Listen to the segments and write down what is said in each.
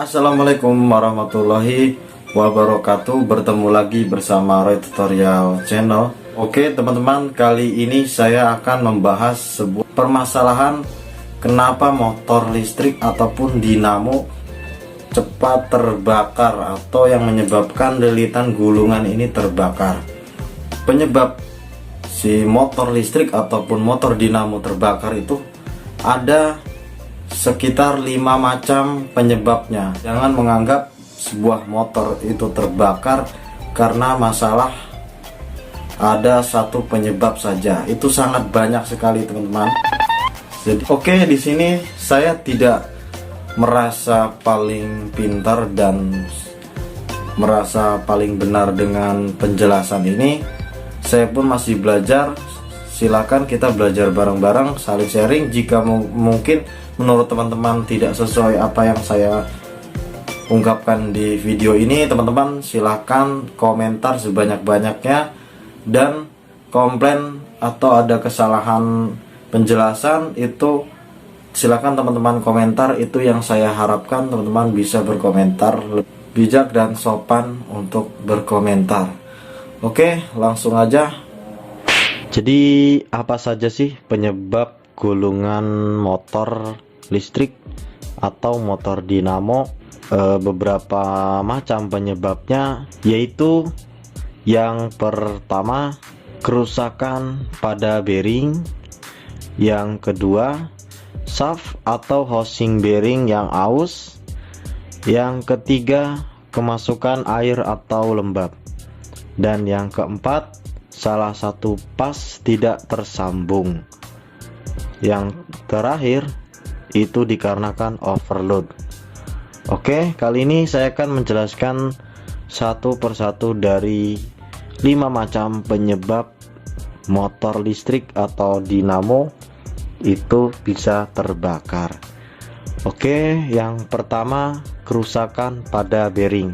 Assalamualaikum warahmatullahi wabarakatuh. Bertemu lagi bersama Roy Tutorial Channel. Oke teman-teman, kali ini saya akan membahas sebuah permasalahan kenapa motor listrik ataupun dinamo cepat terbakar atau yang menyebabkan lilitan gulungan ini terbakar. Penyebab si motor listrik ataupun motor dinamo terbakar itu ada sekitar 5 macam penyebabnya. Jangan menganggap sebuah motor itu terbakar karena masalah ada satu penyebab saja. Itu sangat banyak sekali teman-teman. Jadi oke, di sini saya tidak merasa paling pintar dan merasa paling benar dengan penjelasan ini. Saya pun masih belajar. Silakan kita belajar bareng-bareng, saling sharing. Jika mungkin menurut teman-teman tidak sesuai apa yang saya ungkapkan di video ini, teman-teman silakan komentar sebanyak-banyaknya, dan komplain atau ada kesalahan penjelasan itu silakan teman-teman komentar. Itu yang saya harapkan, teman-teman bisa berkomentar bijak dan sopan untuk berkomentar. Oke, langsung aja. Jadi apa saja sih penyebab gulungan motor listrik atau motor dinamo? Beberapa macam penyebabnya, yaitu yang pertama kerusakan pada bearing, yang kedua shaft atau housing bearing yang aus, yang ketiga kemasukan air atau lembab, dan yang keempat salah satu pas tidak tersambung. Yang terakhir itu dikarenakan overload. Oke, kali ini saya akan menjelaskan satu persatu dari 5 macam penyebab motor listrik atau dinamo itu bisa terbakar. Oke, yang pertama kerusakan pada bearing.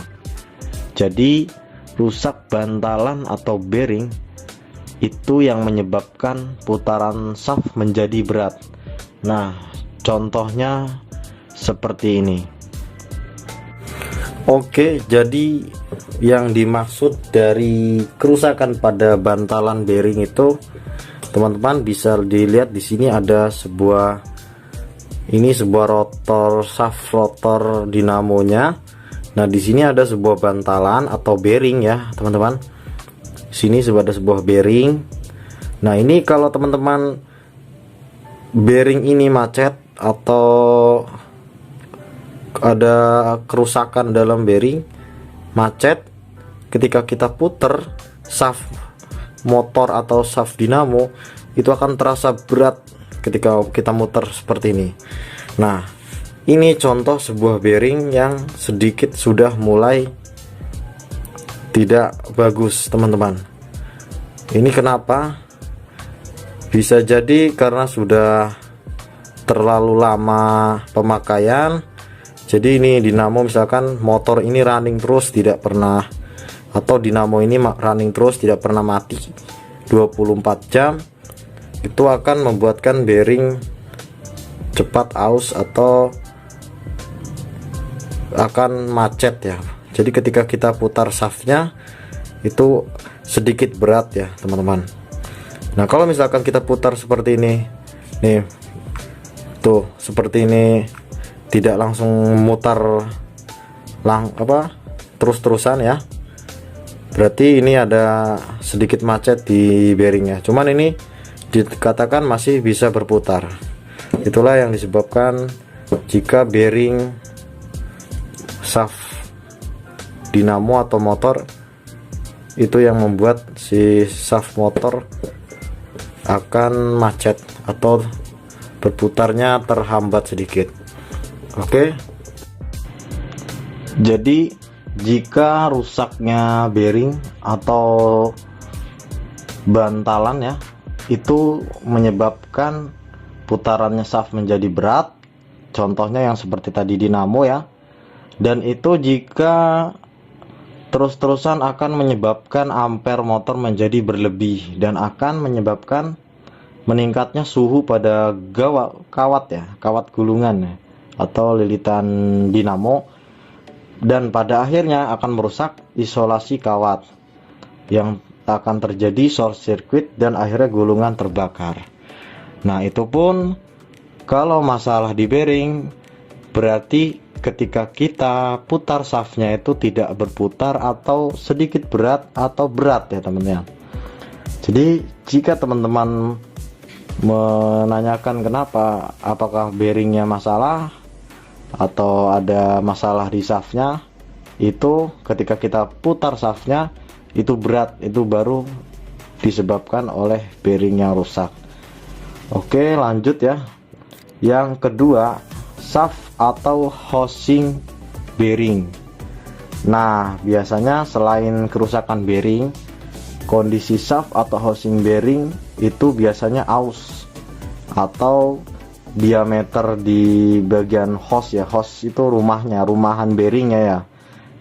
Jadi rusak bantalan atau bearing itu yang menyebabkan putaran shaft menjadi berat. Nah, contohnya seperti ini. Oke, jadi yang dimaksud dari kerusakan pada bantalan bearing itu, teman-teman bisa dilihat di sini ada sebuah rotor, shaft rotor dinamonya. Nah, di sini ada sebuah bantalan atau bearing ya, teman-teman. Sini ada sebuah bearing. Nah, ini kalau teman-teman bearing ini macet atau ada kerusakan dalam bearing, macet, ketika kita puter shaft motor atau shaft dinamo itu akan terasa berat ketika kita muter seperti ini. Nah, ini contoh sebuah bearing yang sedikit sudah mulai tidak bagus, teman-teman. Ini kenapa? Bisa jadi karena sudah terlalu lama pemakaian. Jadi ini dinamo, misalkan motor ini running terus tidak pernah, atau dinamo ini running terus tidak pernah mati 24 jam, itu akan membuatkan bearing cepat aus atau akan macet ya. Jadi ketika kita putar shaftnya itu sedikit berat ya, teman-teman. Nah, kalau misalkan kita putar seperti ini nih, tuh seperti ini, tidak langsung mutar terus-terusan ya, berarti ini ada sedikit macet di bearingnya. Cuman ini dikatakan masih bisa berputar. Itulah yang disebabkan jika bearing shaft dinamo atau motor itu yang membuat si shaft motor akan macet atau berputarnya terhambat sedikit. Oke. Jadi jika rusaknya bearing atau bantalan ya, itu menyebabkan putarannya shaft menjadi berat. Contohnya yang seperti tadi dinamo ya. Dan itu jika terus-terusan akan menyebabkan ampere motor menjadi berlebih dan akan menyebabkan meningkatnya suhu pada kawat gulungan ya, atau lilitan dinamo dan pada akhirnya akan merusak isolasi kawat, yang akan terjadi short circuit dan akhirnya gulungan terbakar. Nah, itu pun kalau masalah di bearing, berarti ketika kita putar shaftnya itu tidak berputar atau sedikit berat atau berat ya teman-teman. Jadi jika teman-teman menanyakan kenapa, apakah bearingnya masalah atau ada masalah di shaftnya, itu ketika kita putar shaftnya itu berat, itu baru disebabkan oleh bearing yang rusak. Oke, lanjut ya. Yang kedua, shaft atau housing bearing. Nah, biasanya selain kerusakan bearing, kondisi shaft atau housing bearing itu biasanya aus atau diameter di bagian hose ya. Hose itu rumahan bearingnya ya.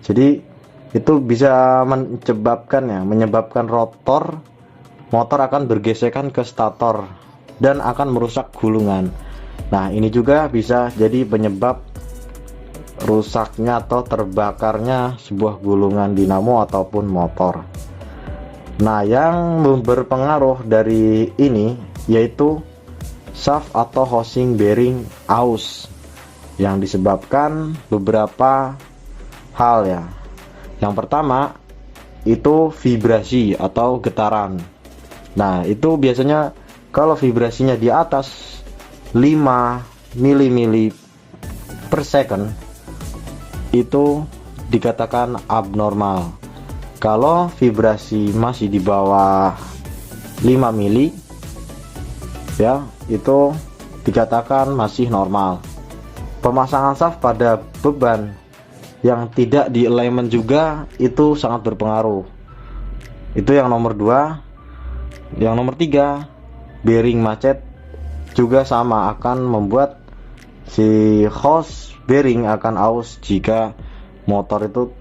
Jadi itu bisa menyebabkan rotor motor akan bergesekan ke stator dan akan merusak gulungan. Nah, ini juga bisa jadi penyebab rusaknya atau terbakarnya sebuah gulungan dinamo ataupun motor. Nah, yang berpengaruh dari ini yaitu shaft atau housing bearing aus, yang disebabkan beberapa hal ya. Yang pertama itu vibrasi atau getaran. Nah, itu biasanya kalau vibrasinya di atas 5 mm per second itu dikatakan abnormal. Kalau vibrasi masih di bawah 5 mili ya, itu dikatakan masih normal. Pemasangan shaft pada beban yang tidak di alignment juga itu sangat berpengaruh. Itu yang nomor 2. Yang nomor 3, bearing macet juga sama, akan membuat si hose bearing akan aus jika motor itu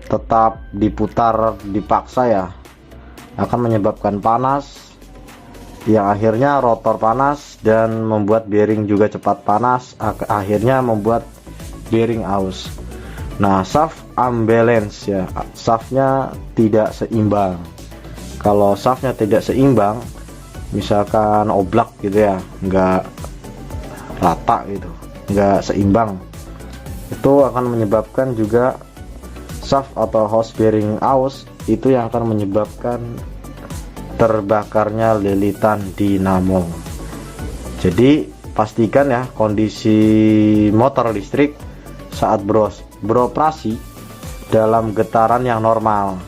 tetap diputar dipaksa ya, akan menyebabkan panas yang akhirnya rotor panas dan membuat bearing juga cepat panas, akhirnya membuat bearing aus. Nah, shaft unbalance ya, shaftnya tidak seimbang. Kalau shaftnya tidak seimbang, misalkan oblak gitu ya, nggak rata gitu, nggak seimbang, itu akan menyebabkan juga shaft atau hose bearing aus, itu yang akan menyebabkan terbakarnya lilitan dinamo. Jadi pastikan ya kondisi motor listrik saat beroperasi dalam getaran yang normal.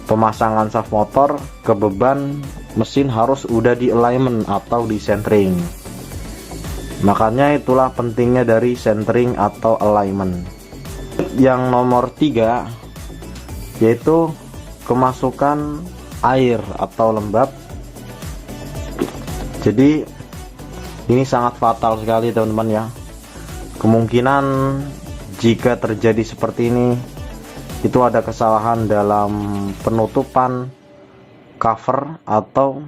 Pemasangan shaft motor ke beban mesin harus udah di alignment atau di centering. Makanya itulah pentingnya dari centering atau alignment. Yang nomor 3 yaitu kemasukan air atau lembab. Jadi ini sangat fatal sekali teman-teman ya. Kemungkinan jika terjadi seperti ini, itu ada kesalahan dalam penutupan cover atau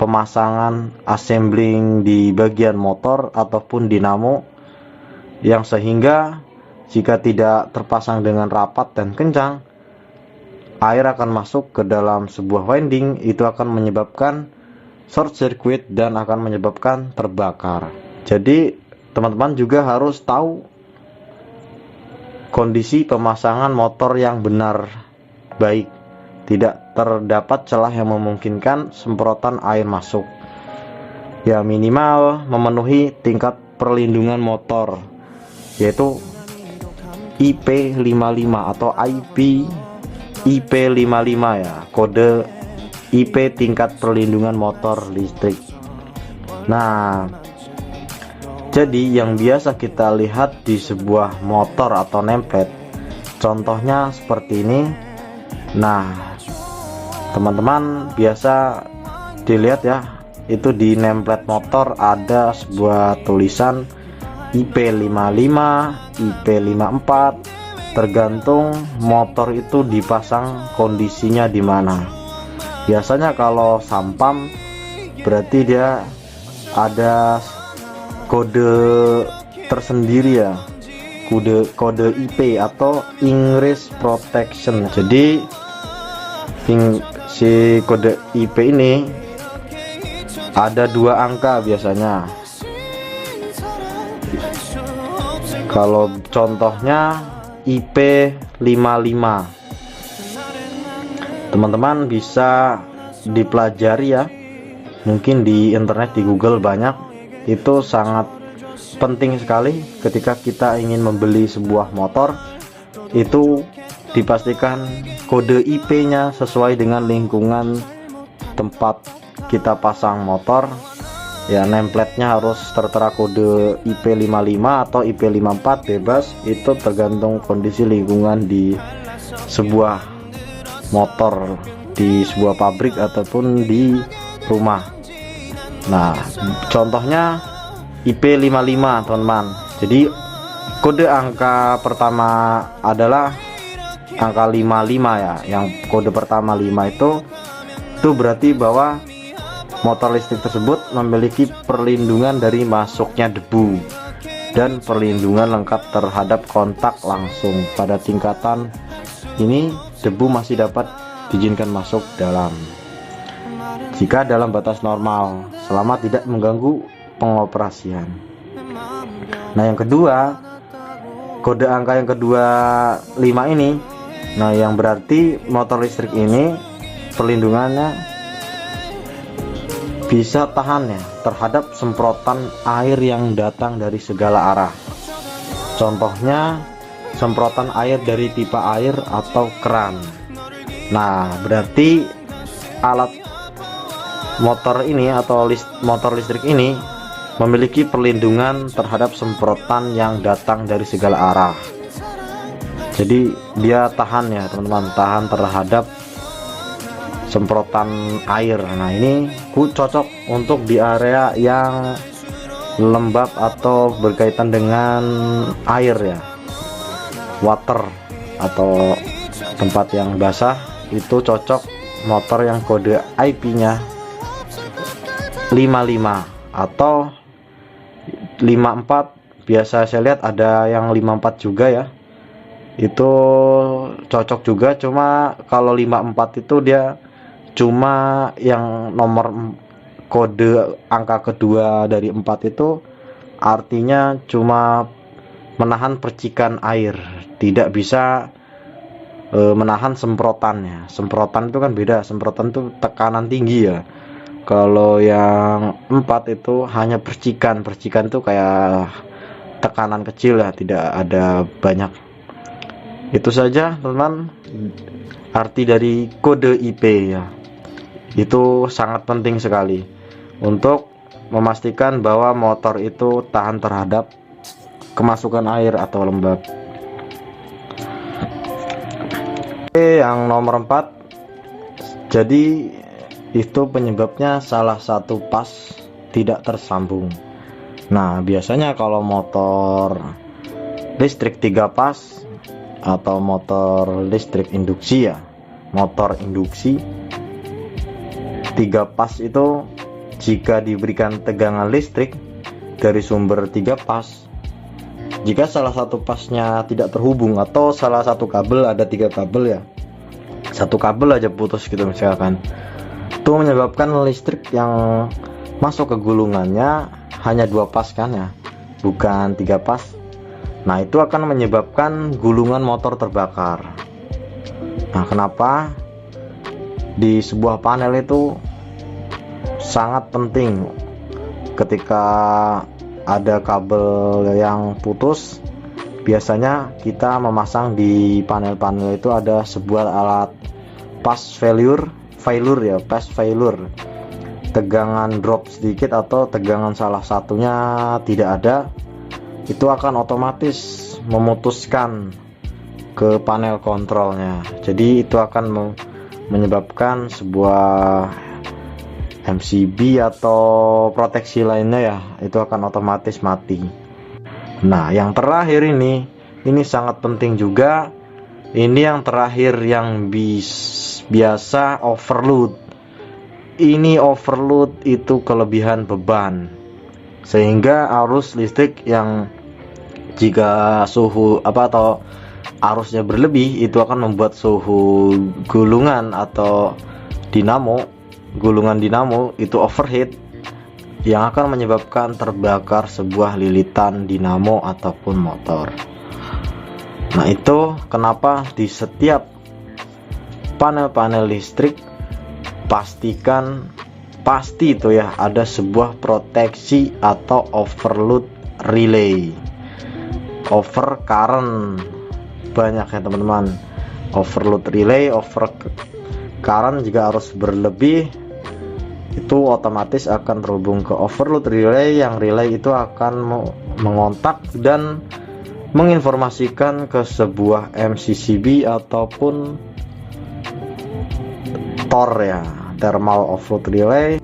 pemasangan assembling di bagian motor ataupun dinamo, yang sehingga jika tidak terpasang dengan rapat dan kencang, air akan masuk ke dalam sebuah winding, itu akan menyebabkan short circuit dan akan menyebabkan terbakar. Jadi teman-teman juga harus tahu kondisi pemasangan motor yang benar baik, tidak terdapat celah yang memungkinkan semprotan air masuk ya, minimal memenuhi tingkat perlindungan motor yaitu IP55 atau IP55 ya, kode IP tingkat perlindungan motor listrik. Nah, jadi yang biasa kita lihat di sebuah motor atau nameplate, contohnya seperti ini. Nah, teman-teman biasa dilihat ya, itu di nameplate motor ada sebuah tulisan IP55, IP54, tergantung motor itu dipasang kondisinya di mana. Biasanya kalau sampam berarti dia ada kode tersendiri ya, kode IP atau Ingress Protection. Jadi si kode IP ini ada 2 angka biasanya. Kalau contohnya IP 55, teman-teman bisa dipelajari ya, mungkin di internet, di Google banyak. Itu sangat penting sekali ketika kita ingin membeli sebuah motor, itu dipastikan kode IP-nya sesuai dengan lingkungan tempat kita pasang motor ya. Nameplate-nya harus tertera kode IP 55 atau IP 54, bebas, itu tergantung kondisi lingkungan di sebuah motor, di sebuah pabrik ataupun di rumah. Nah, contohnya IP 55 teman-teman. Jadi kode angka pertama adalah angka 55 ya. Yang kode pertama 5 itu berarti bahwa motor listrik tersebut memiliki perlindungan dari masuknya debu dan perlindungan lengkap terhadap kontak langsung. Pada tingkatan ini debu masih dapat diizinkan masuk dalam, jika dalam batas normal, selama tidak mengganggu pengoperasian. Nah, yang kedua, kode angka yang kedua 5 ini, nah yang berarti motor listrik ini perlindungannya bisa tahan ya terhadap semprotan air yang datang dari segala arah. Contohnya semprotan air dari pipa air atau keran. Nah, berarti alat motor ini atau motor listrik ini memiliki perlindungan terhadap semprotan yang datang dari segala arah. Jadi dia tahan ya teman-teman, tahan terhadap semprotan air. Nah, ini cocok untuk di area yang lembab atau berkaitan dengan air ya, water, atau tempat yang basah. Itu cocok motor yang kode IP-nya 55 atau 54. Biasa saya lihat ada yang 54 juga ya, itu cocok juga. Cuma kalau 54 itu dia cuma yang nomor kode angka kedua dari 4 itu artinya cuma menahan percikan air, tidak bisa menahan semprotannya. Semprotan itu kan beda, semprotan itu tekanan tinggi ya. Kalau yang 4 itu hanya percikan itu kayak tekanan kecil ya, tidak ada banyak. Itu saja teman-teman arti dari kode IP ya. Itu sangat penting sekali untuk memastikan bahwa motor itu tahan terhadap kemasukan air atau lembab. Yang nomor 4, jadi itu penyebabnya salah satu pas tidak tersambung. Nah, biasanya kalau motor listrik 3 pas atau motor listrik induksi ya, motor induksi 3 pas itu jika diberikan tegangan listrik dari sumber 3 pas, jika salah satu pasnya tidak terhubung atau salah satu kabel, ada 3 kabel ya, satu kabel aja putus gitu misalkan, itu menyebabkan listrik yang masuk ke gulungannya hanya 2 pas kan ya, bukan 3 pas. Nah, itu akan menyebabkan gulungan motor terbakar. Nah, kenapa di sebuah panel itu sangat penting ketika ada kabel yang putus, biasanya kita memasang di panel-panel itu ada sebuah alat pass failure ya, pass failure. Tegangan drop sedikit atau tegangan salah satunya tidak ada, itu akan otomatis memutuskan ke panel kontrolnya. Jadi itu akan menyebabkan sebuah MCB atau proteksi lainnya ya, itu akan otomatis mati. Nah, yang terakhir ini sangat penting juga. Ini yang terakhir yang biasa overload. Ini overload itu kelebihan beban, sehingga arus listrik yang Jika suhu atau arusnya berlebih, itu akan membuat suhu gulungan atau gulungan dinamo itu overheat, yang akan menyebabkan terbakar sebuah lilitan dinamo ataupun motor. Nah, itu kenapa di setiap panel-panel listrik pasti itu ya ada sebuah proteksi atau overload relay, over current. Banyak ya teman-teman, overload relay, over current jika arus berlebih itu otomatis akan terhubung ke overload relay, yang relay itu akan mengontak dan menginformasikan ke sebuah MCCB ataupun TOR ya, thermal overload relay,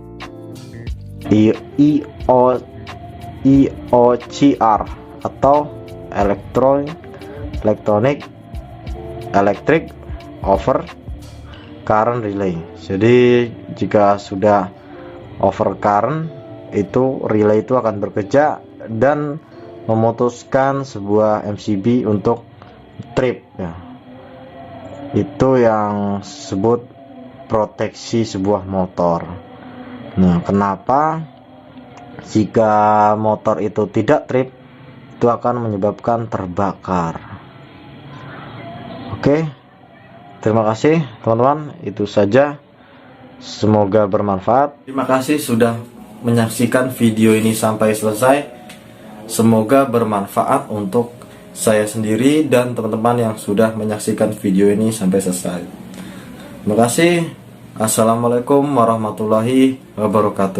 EOCR atau electric over current relay. Jadi jika sudah over current, itu relay itu akan bekerja dan memutuskan sebuah MCB untuk trip ya. Itu yang disebut proteksi sebuah motor. Nah, kenapa jika motor itu tidak trip, itu akan menyebabkan terbakar. Oke, terima kasih teman-teman, itu saja, semoga bermanfaat. Terima kasih sudah menyaksikan video ini sampai selesai. Semoga bermanfaat untuk saya sendiri dan teman-teman yang sudah menyaksikan video ini sampai selesai. Terima kasih. Assalamualaikum warahmatullahi wabarakatuh.